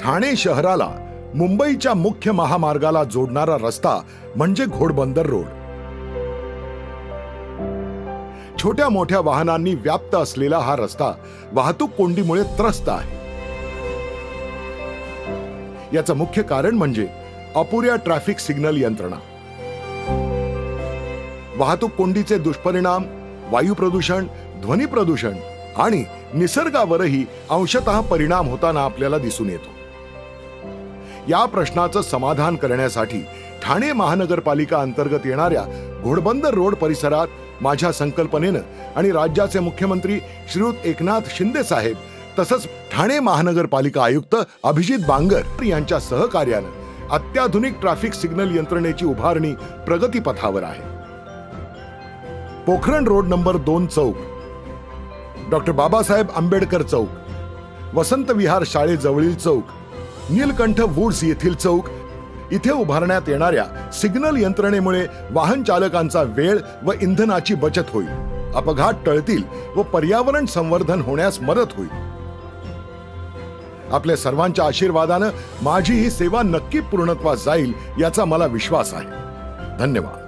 ठाणे शहराला मुंबईच्या मुख्य महामार्गाला जोडणारा रस्ता म्हणजे घोडबंदर रोड. छोट्या मोठ्या वाहनांनी व्याप्त असलेला हा रस्ता वाहतूक कोंडीमुळे त्रस्त आहे. याचं मुख्य कारण म्हणजे अपुऱ्या ट्रॅफिक सिग्नल यंत्रणा. वाहतूक कोंडीचे दुष्परिणाम वायू प्रदूषण, ध्वनी प्रदूषण आणि निसर्गावरही अंशतः परिणाम होताना आपल्याला दिसून येतो. या प्रश्नाचं समाधान करण्यासाठी ठाणे महानगरपालिका अंतर्गत येणाऱ्या घोडबंदर रोड परिसरात माझ्या संकल्पनेनं आणि राज्याचे मुख्यमंत्री श्रीयुत एकनाथ शिंदे साहेब तसंच ठाणे महानगरपालिका आयुक्त अभिजित बांगर यांच्या सहकार्यानं अत्याधुनिक ट्रॅफिक सिग्नल यंत्रणेची उभारणी प्रगतीपथावर आहे. पोखरण रोड नंबर 2 चौक, डॉक्टर बाबासाहेब आंबेडकर चौक, वसंत विहार शाळेजवळील चौक, नीलकंठ वुड्स येथील चौक इथे उभारण्यात येणाऱ्या सिग्नल यंत्रणेमुळे वाहन चालकांचा वेळ व इंधनाची बचत होईल, अपघात टळतील व पर्यावरण संवर्धन होण्यास मदत होईल. आपल्या सर्वांच्या आशीर्वादानं माझी ही सेवा नक्की पूर्णत्वास जाईल याचा मला विश्वास आहे. धन्यवाद.